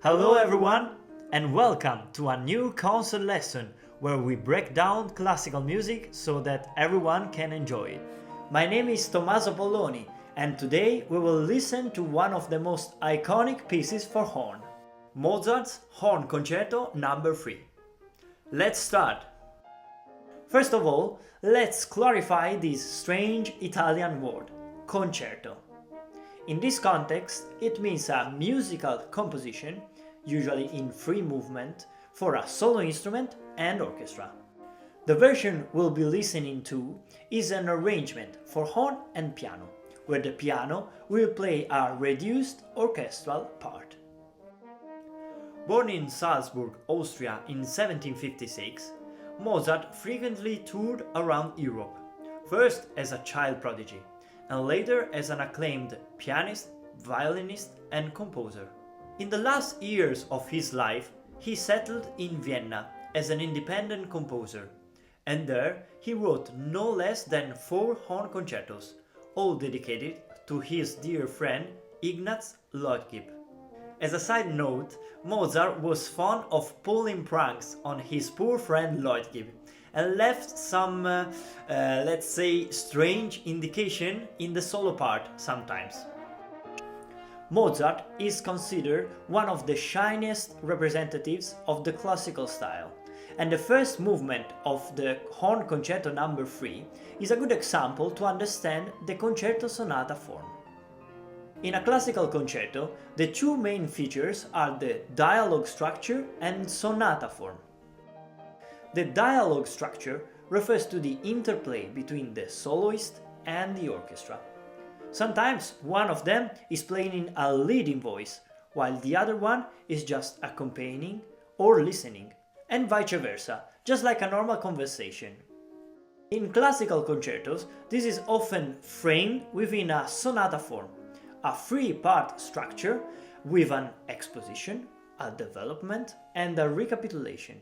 Hello everyone and welcome to a new concert lesson where we break down classical music so that everyone can enjoy it. My name is Tommaso Polloni and today we will listen to one of the most iconic pieces for horn, Mozart's Horn Concerto No. 3. Let's start! First of all, let's clarify this strange Italian word, concerto. In this context, it means a musical composition, usually in free movement, for a solo instrument and orchestra. The version we'll be listening to is an arrangement for horn and piano, where the piano will play a reduced orchestral part. Born in Salzburg, Austria in 1756, Mozart frequently toured around Europe, first as a child prodigy, and later as an acclaimed pianist, violinist, and composer. In the last years of his life, he settled in Vienna as an independent composer, and there he wrote no less than 4 horn concertos, all dedicated to his dear friend Ignaz Lloydgibb. As a side note, Mozart was fond of pulling pranks on his poor friend Lloydgibb and left some, let's say, strange indication in the solo part sometimes. Mozart is considered one of the shiniest representatives of the classical style, and the first movement of the Horn Concerto No. 3 is a good example to understand the Concerto-Sonata form. In a classical concerto, the two main features are the dialogue structure and sonata form. The dialogue structure refers to the interplay between the soloist and the orchestra. Sometimes one of them is playing in a leading voice, while the other one is just accompanying or listening, and vice versa, just like a normal conversation. In classical concertos, this is often framed within a sonata form, a three-part structure with an exposition, a development, and a recapitulation.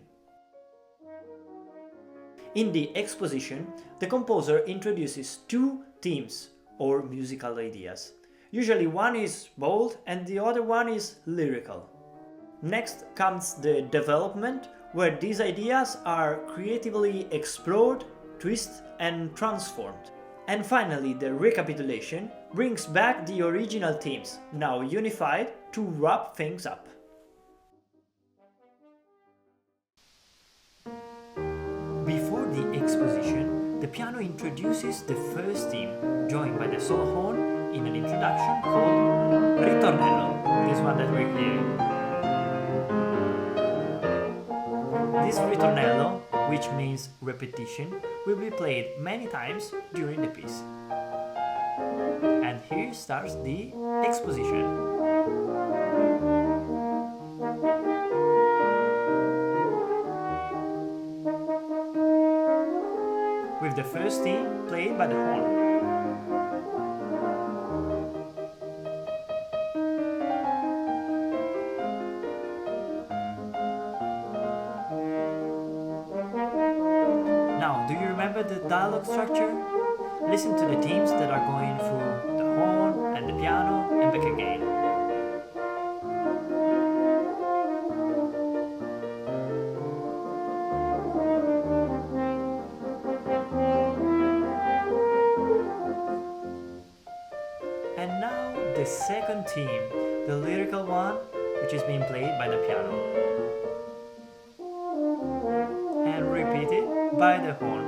In the exposition, the composer introduces 2 themes or musical ideas. Usually one is bold and the other one is lyrical. Next comes the development, where these ideas are creatively explored, twisted, and transformed. And finally, the recapitulation brings back the original themes, now unified, to wrap things up. Before the exposition, the piano introduces the first theme, joined by the solo horn in an introduction called Ritornello, this one that we're hearing. This Ritornello, which means repetition, will be played many times during the piece. And here starts the exposition. With the first theme played by the horn. Now, do you remember the dialogue structure? Listen to the themes that are going through the horn and the piano and back again. And now the second theme, the lyrical one, which is being played by the piano. And repeated by the horn.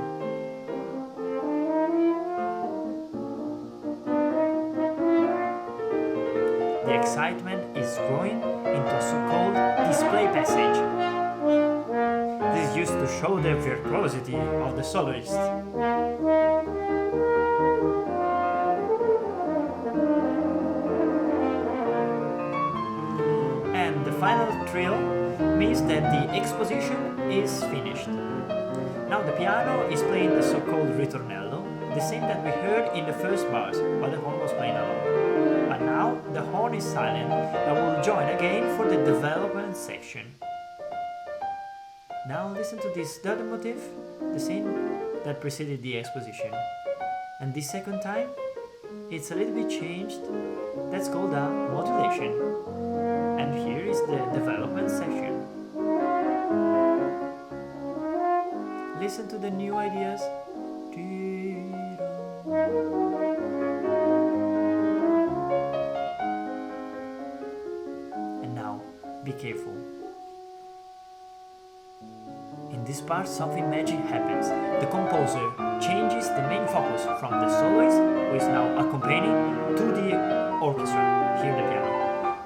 The excitement is growing into a so-called display passage. This is used to show the virtuosity of the soloist. And the final trill means that the exposition is finished. Now the piano is playing the so-called ritornello, the same that we heard in the first bars while the horn was playing along. But now the horn is silent and will join again for the development section. Now listen to this third motif, the same that preceded the exposition. And this second time, it's a little bit changed. That's called a modulation. And here is is the development section. Listen to the new ideas. And now, be careful. In this part, something magic happens. The composer changes the main focus from the soloist, who is now accompanying, to the orchestra, here the piano,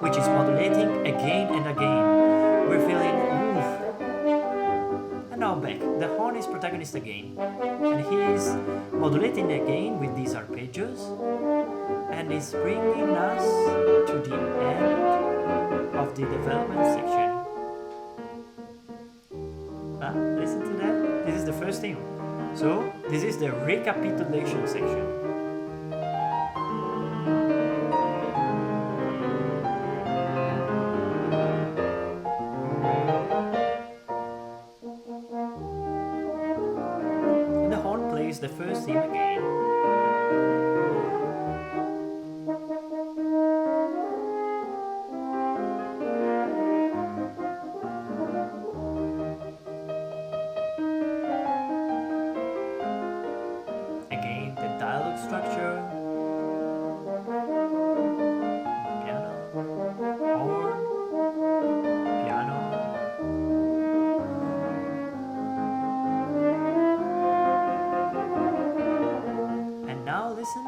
which is modulating again and again. We're feeling, oof. And now back, the horn is protagonist again, and he is modulating again with these arpeggios, and is bringing us to the end of the development section. Listen to that. This is the first theme. So, this is the recapitulation section. And the horn plays the first theme again. Structure, piano, horn, piano, and now listen.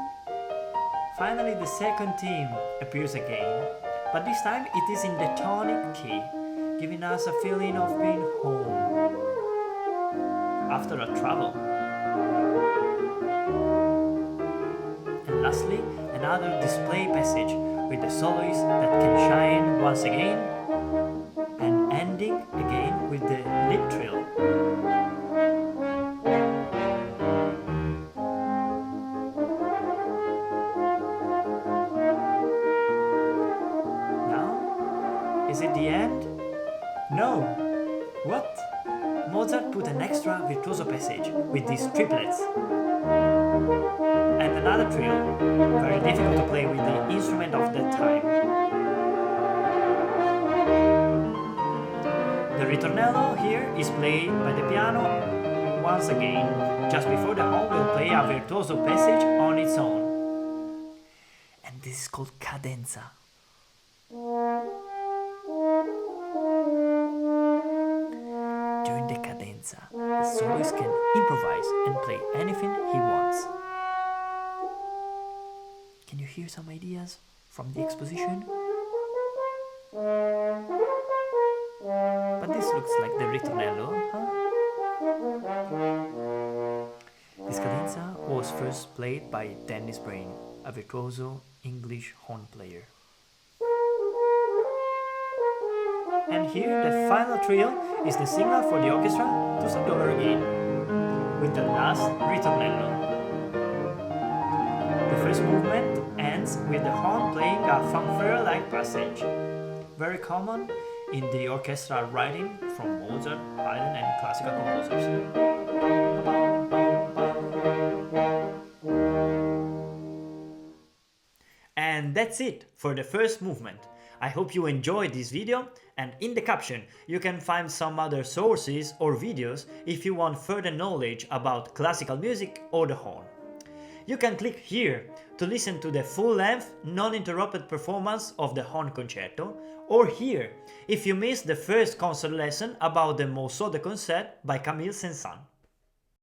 Finally, the second theme appears again, but this time it is in the tonic key, giving us a feeling of being home after a travel. Lastly, another display passage with the soloist that can shine once again, and ending again with the lip trill. Now, is it the end? No! What? Mozart put an extra virtuoso passage with these triplets. And another trill, very difficult to play with the instrument of that time. The ritornello here is played by the piano once again, just before the horn will play a virtuoso passage on its own. And this is called cadenza. During the cadenza, the soloist can improvise and play anything he wants. Can you hear some ideas from the exposition? But this looks like the ritornello, huh? This cadenza was first played by Dennis Brain, a virtuoso English horn player. And here the final trill is the signal for the orchestra to start over again, with the last ritornello. The first movement ends with the horn playing a fanfare-like passage, very common in the orchestral writing from Mozart, Haydn and classical composers. And that's it for the first movement. I hope you enjoyed this video, and in the caption you can find some other sources or videos if you want further knowledge about classical music or the horn. You can click here to listen to the full-length, non-interrupted performance of the horn concerto, or here if you missed the first concert lesson about the Morceau de Concert by Camille Saint-Saëns.